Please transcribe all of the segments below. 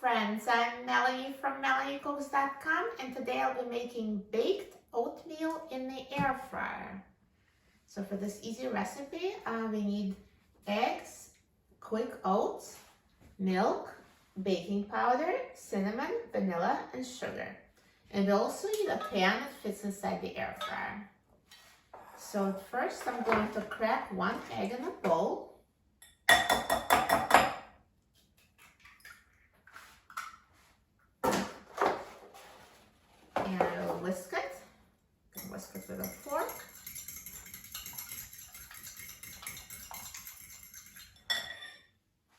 friends, I'm Melanie from MelanieCooks.com, and today I'll be making baked oatmeal in the air fryer. So for this easy recipe, we need eggs, quick oats, milk, baking powder, cinnamon, vanilla, and sugar. And we also need a pan that fits inside the air fryer. So first I'm going to crack one egg in a bowl. And I will whisk it. You can whisk it with a fork.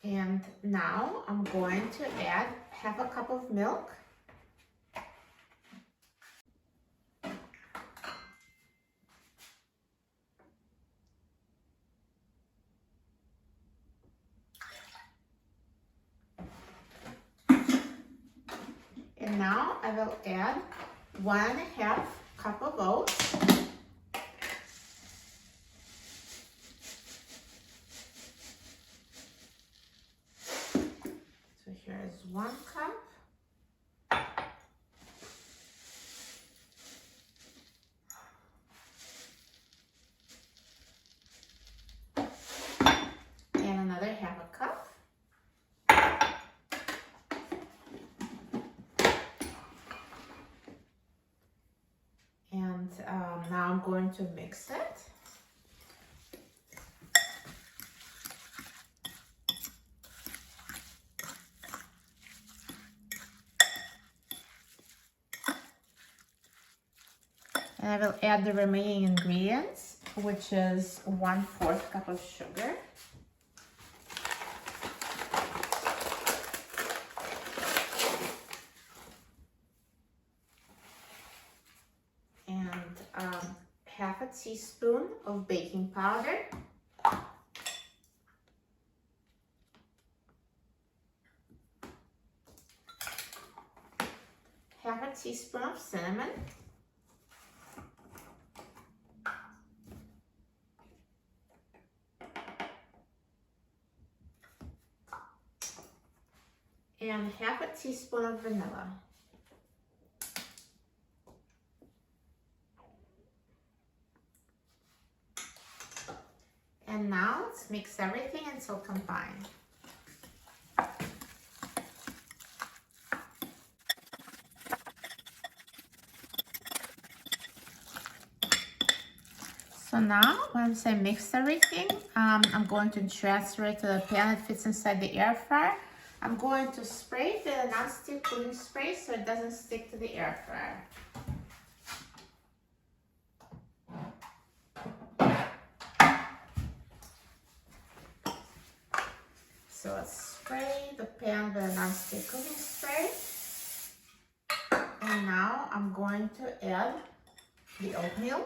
And now I'm going to add half a cup of milk. And now I will add 1.5 cup of oats. So here is 1 cup. And another 1/2 cup. And now I'm going to mix it. And I will add the remaining ingredients, which is 1/4 cup of sugar. And 1/2 teaspoon of baking powder. 1/2 teaspoon of cinnamon. And 1/2 teaspoon of vanilla. And now let's mix everything until combined. So now, once I mix everything, I'm going to transfer it to the pan that fits inside the air fryer. I'm going to spray it with a non-stick cooking spray so it doesn't stick to the air fryer. So let's spray the pan with a non-stick cooking spray. And now I'm going to add the oatmeal.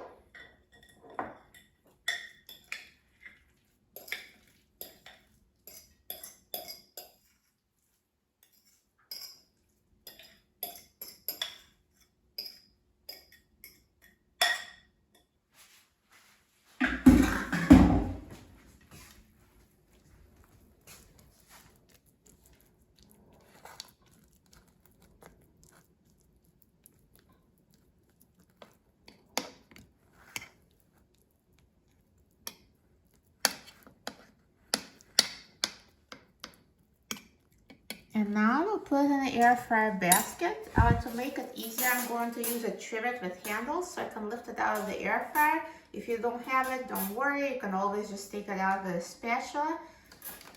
And now we'll put it in the air fryer basket. To make it easier, I'm going to use a trivet with handles so I can lift it out of the air fryer. If you don't have it, don't worry. You can always just take it out with a spatula.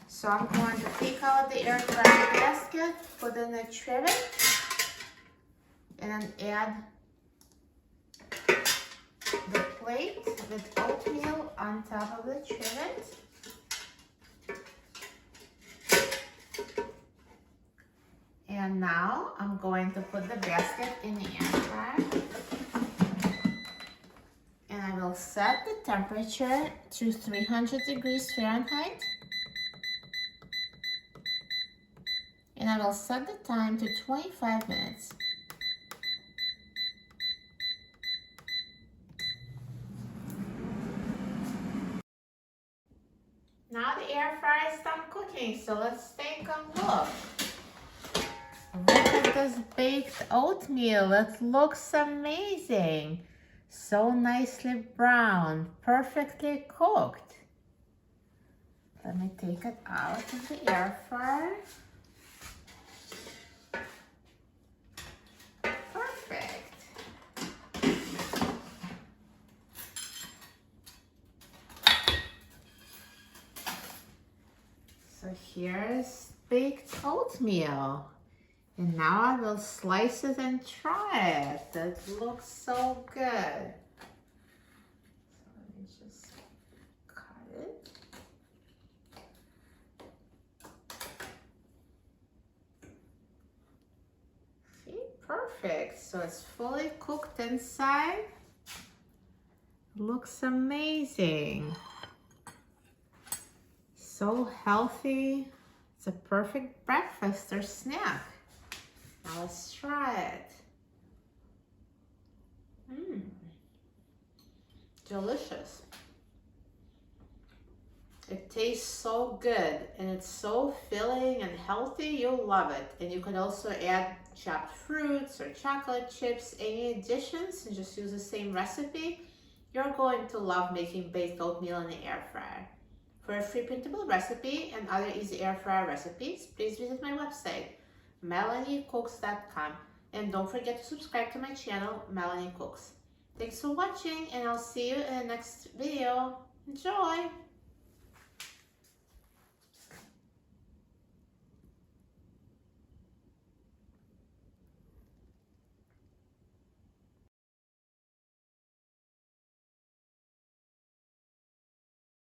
So I'm going to take out the air fryer basket, put in the trivet, and then add the plate with oatmeal on top of the trivet. And now I'm going to put the basket in the air fryer. And I will set the temperature to 300 degrees Fahrenheit. And I will set the time to 25 minutes. Now the air fryer is done cooking, so let's take a look. at this baked oatmeal. It looks amazing. So nicely brown, perfectly cooked. Let me take it out of the air fryer. Perfect. So here's baked oatmeal. And now I will slice it and try it. That looks so good. So let me just cut it. See, perfect. So it's fully cooked inside. Looks amazing. So healthy. It's a perfect breakfast or snack. Now let's try it. Delicious. It tastes so good and it's so filling and healthy. You'll love it. And you can also add chopped fruits or chocolate chips, any additions, and just use the same recipe. You're going to love making baked oatmeal in the air fryer. For a free printable recipe and other easy air fryer recipes, please visit my website, MelanieCooks.com. And don't forget to subscribe to my channel, Melanie Cooks. Thanks for watching, and I'll see you in the next video. Enjoy!